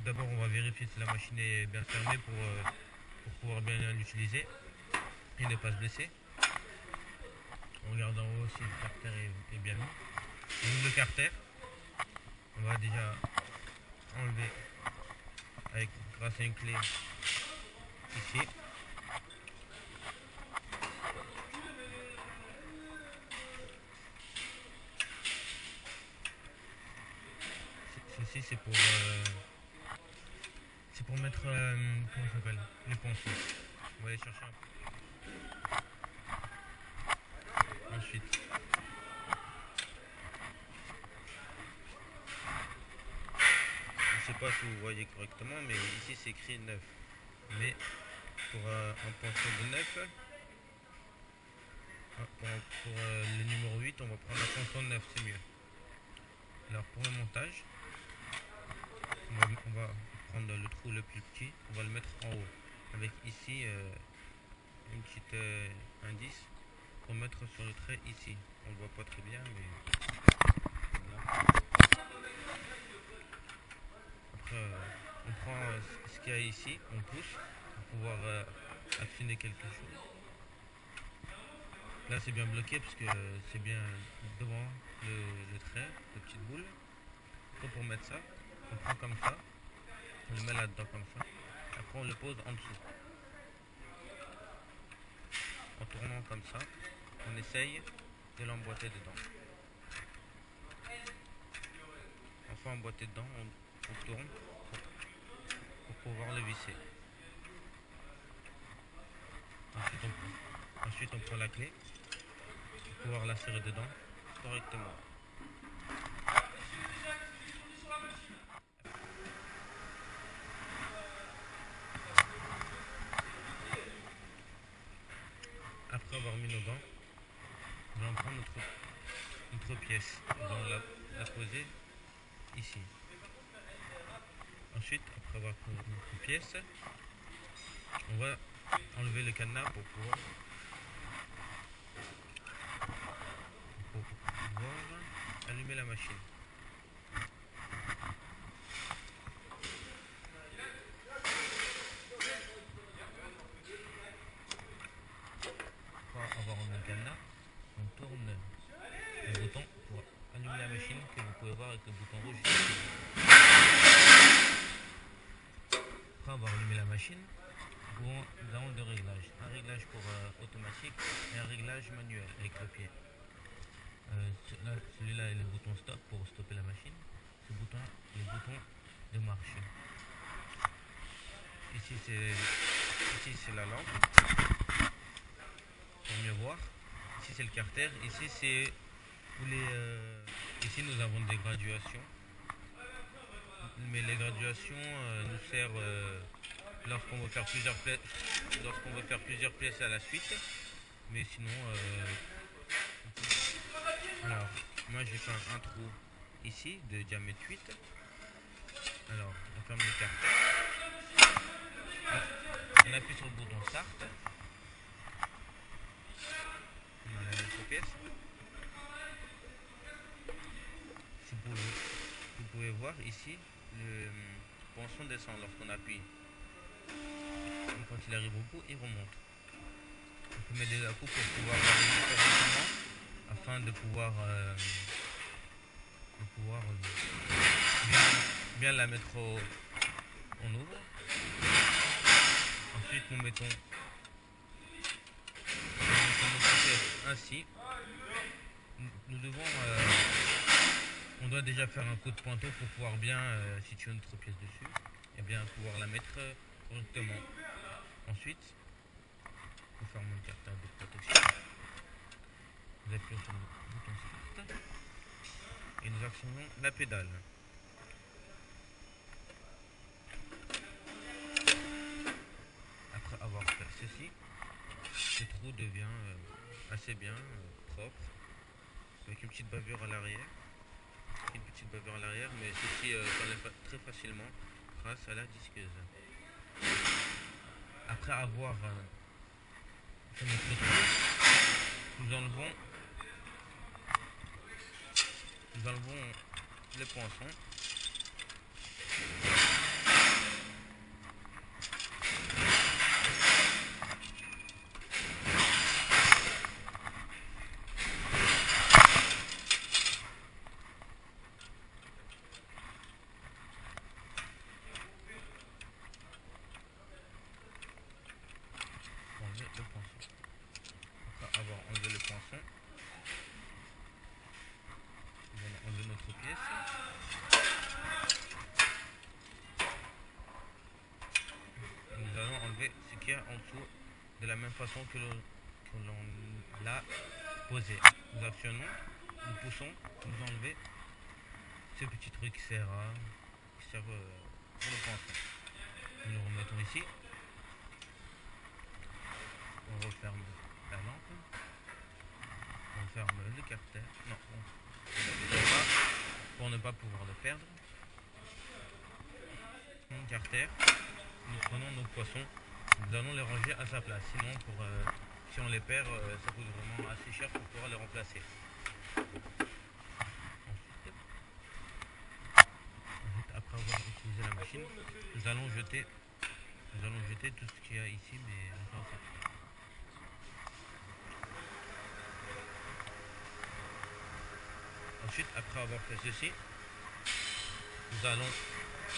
d'abord, on va vérifier si la machine est bien fermée pour pouvoir bien l'utiliser et ne pas se blesser. On regarde en haut si le carter est bien mis. On ouvre le carter. On va déjà enlever grâce à une clé ici. Ceci c'est pour mettre comment ça s'appelle, les ponceaux. On va aller chercher un peu. Ensuite, je ne sais pas si vous voyez correctement, mais ici c'est écrit 9. Mais pour un ponceau de 9, pour le numéro 8, on va prendre un ponceau de 9, c'est mieux. Alors pour le montage, on va prendre le trou le plus petit, on va le mettre en haut. Avec ici une petite indice pour mettre sur le trait ici. On ne le voit pas très bien, mais voilà. Après, on prend ce qu'il y a ici, on pousse pour pouvoir affiner quelque chose. Là c'est bien bloqué parce que c'est bien devant le trait, la petite boule. Donc pour mettre ça, on prend comme ça, on le met là-dedans comme ça. Après on le pose en dessous. En tournant comme ça, on essaye de l'emboîter dedans. Une fois emboîté dedans, on tourne pour pouvoir le visser. Ensuite on prend la clé pour pouvoir la serrer dedans correctement. Après avoir mis nos dents, on va prendre notre pièce. On va la poser ici. Ensuite, après avoir pris notre pièce, on va enlever le cadenas pour pouvoir allumer la machine. Après avoir enlevé le cadenas, on tourne le bouton pour allumer la machine que vous pouvez voir avec le bouton rouge ici. Après avoir allumé la machine, nous avons deux réglages. Un réglage pour automatique et un réglage manuel avec le pied. Celui-là est le bouton stop pour stopper la machine. Ce bouton est le bouton de marche. Ici c'est la lampe pour mieux voir. Ici c'est le carter. Ici c'est ici nous avons des graduations. Mais les graduations nous servent lorsqu'on veut faire plusieurs pièces à la suite. Mais sinon alors moi j'ai fait un trou ici de diamètre 8. Alors on ferme le carter, on appuie sur le bouton start, on enlève notre pièce. Si vous pouvez voir ici, le ponçon descend lorsqu'on appuie. Et quand il arrive au bout, il remonte. On peut mettre des à-coups pour pouvoir arriver correctement afin de pouvoir bien la mettre en ouvre. Ensuite nous mettons notre pièce ainsi. Nous devons on doit déjà faire un coup de pointeau pour pouvoir bien situer notre pièce dessus et bien pouvoir la mettre correctement. Ensuite nous fermons le carter de protection, nous appuyons sur le bouton start et nous actionnons la pédale. Après avoir fait ceci, ce trou devient assez bien propre, avec une petite bavure à l'arrière. Mais ceci s'enlève très facilement grâce à la disqueuse. Après avoir fait notre trou, nous enlevons les poinçons morceau de la même façon que l'on l'a posé. Nous actionnons, nous poussons, nous enlevez ce petit truc qui sert pour le pansement. Nous le remettons ici. On referme la lampe. On ferme le carter. Non, pour ne pas pouvoir le perdre. Mon carter. Nous prenons nos poissons. Nous allons les ranger à sa place. Sinon, si on les perd, ça coûte vraiment assez cher pour pouvoir les remplacer. Ensuite, après avoir utilisé la machine, nous allons jeter tout ce qu'il y a ici, mais enfin, ensuite, après avoir fait ceci, nous allons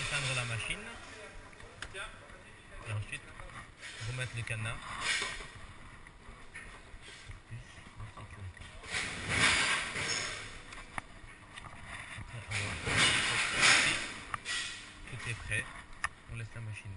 éteindre la machine et ensuite remettre le cadenas pour plus de sécurité. Après avoir fait ceci, tout est prêt, on laisse la machine